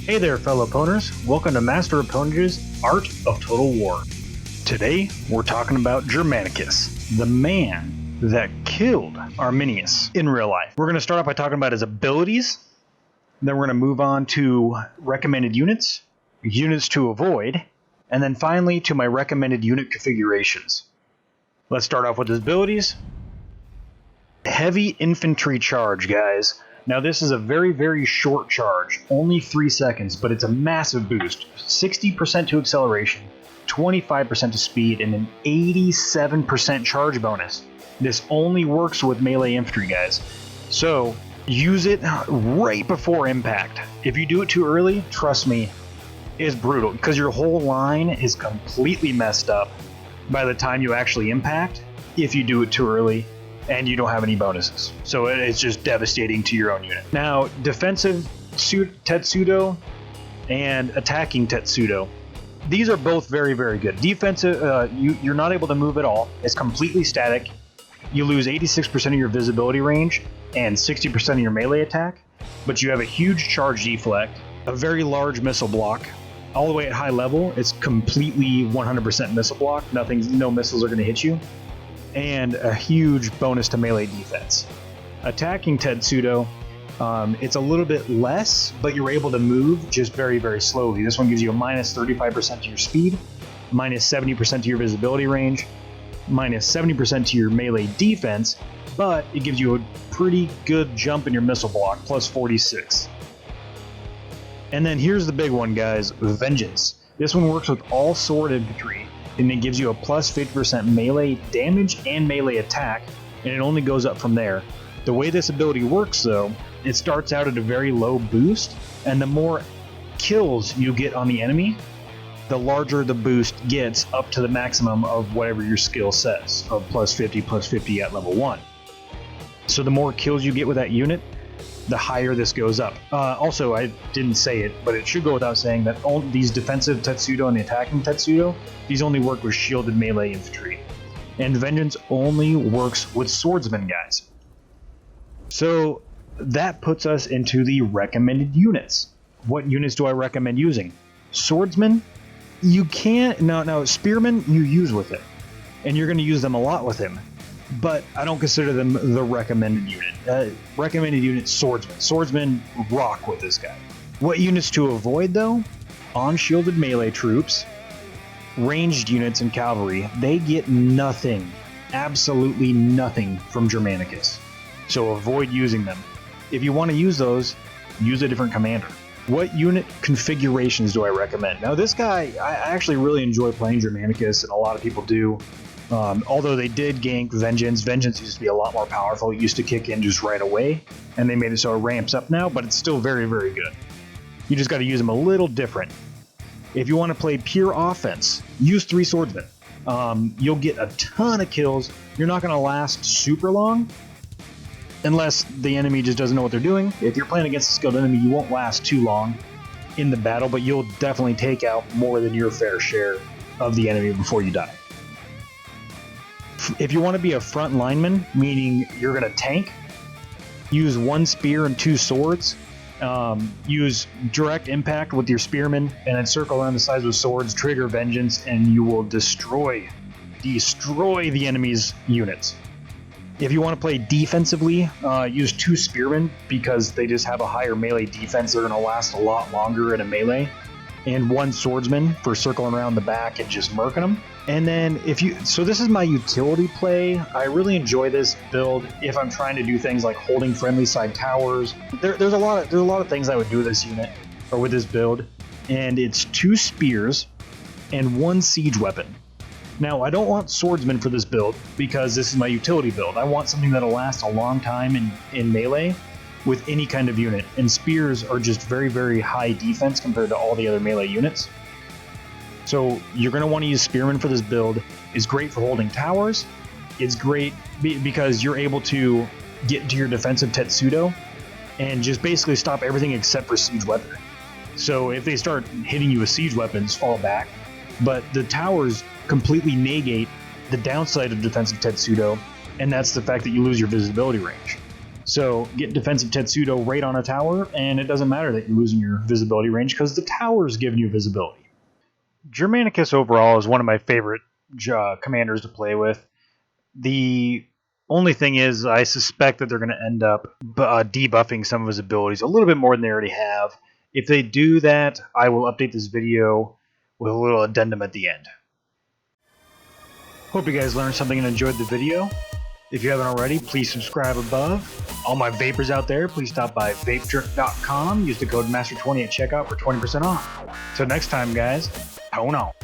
Hey there, fellow pwners. Welcome to MasterofPwnage's Art of Total War. Today, we're talking about Germanicus, the man that killed Arminius in real life. We're going to start off by talking about his abilities, then we're going to move on to recommended units, units to avoid, and then finally to my recommended unit configurations. Let's start off with his abilities. Heavy infantry charge, guys. Now this is a very, very short charge, only 3 seconds, but it's a massive boost. 60% to acceleration, 25% to speed, and an 87% charge bonus. This only works with melee infantry, guys. So use it right before impact. If you do it too early, trust me, it's brutal, because your whole line is completely messed up by the time you actually impact, if you do it too early and you don't have any bonuses. So it's just devastating to your own unit. Now, defensive Tetsudo and attacking Tetsudo. These are both very, very good. Defensive, you're not able to move at all. It's completely static. You lose 86% of your visibility range and 60% of your melee attack, but you have a huge charge deflect, a very large missile block. All the way at high level, it's completely 100% missile block. No missiles are going to hit you. And a huge bonus to melee defense. Attacking Tetsudo, it's a little bit less, but you're able to move just very, very slowly. This one gives you a minus 35% to your speed, minus 70% to your visibility range, minus 70% to your melee defense, but it gives you a pretty good jump in your missile block, plus 46. And then here's the big one, guys, Vengeance. This one works with all sword infantry, and it gives you a plus 50% melee damage and melee attack, and it only goes up from there. The way this ability works, though, it starts out at a very low boost, and the more kills you get on the enemy, the larger the boost gets up to the maximum of whatever your skill says, of plus 50 at level 1. So the more kills you get with that unit, the higher this goes up. Also, I didn't say it, but it should go without saying that all these defensive Tetsudo and the attacking Tetsudo, these only work with shielded melee infantry. And Vengeance only works with swordsmen, guys. So that puts us into the recommended units. What units do I recommend using? Swordsmen, you can't, no, spearmen you use with it. And you're going to use them a lot with him. But I don't consider them the recommended unit. Recommended unit, swordsman. Swordsmen rock with this guy. What units to avoid, though? Unshielded melee troops, ranged units, and cavalry. They get nothing, absolutely nothing from Germanicus. So avoid using them. If you want to use those, use a different commander. What unit configurations do I recommend? Now this guy, I actually really enjoy playing Germanicus, and a lot of people do. Although they did gank Vengeance. Vengeance used to be a lot more powerful. It used to kick in just right away, and they made it so it ramps up now, but it's still very, very good. You just got to use them a little different. If you want to play pure offense, use 3 swordsmen. You'll get a ton of kills. You're not going to last super long, unless the enemy just doesn't know what they're doing. If you're playing against a skilled enemy, you won't last too long in the battle, but you'll definitely take out more than your fair share of the enemy before you die. If you want to be a front lineman, meaning you're going to tank, use 1 spear and 2 swords. Use direct impact with your spearmen, and then circle around the sides with swords, trigger Vengeance, and you will destroy the enemy's units. If you want to play defensively, use 2 spearmen, because they just have a higher melee defense. They're going to last a lot longer in a melee. And 1 swordsman for circling around the back and just murking them. And then so this is my utility play. I really enjoy this build if I'm trying to do things like holding friendly side towers. There's a lot of things I would do with this unit, or with this build. And it's 2 spears and 1 siege weapon. Now, I don't want swordsmen for this build, because this is my utility build. I want something that'll last a long time in melee with any kind of unit, and spears are just very, very high defense compared to all the other melee units. So you're going to want to use spearmen for this build. It's great for holding towers. It's great because you're able to get into your defensive Tetsudo and just basically stop everything except for siege weapon. So if they start hitting you with siege weapons, fall back. But the towers completely negate the downside of defensive Tetsudo, and that's the fact that you lose your visibility range. So get defensive Tetsudo right on a tower, and it doesn't matter that you're losing your visibility range because the tower's giving you visibility. Germanicus overall is one of my favorite commanders to play with. The only thing is, I suspect that they're going to end up debuffing some of his abilities a little bit more than they already have. If they do that, I will update this video with a little addendum at the end. Hope you guys learned something and enjoyed the video. If you haven't already, please subscribe above. All my vapors out there, please stop by vapedrip.com. Use the code MASTER20 at checkout for 20% off. Till next time, guys, pwn on.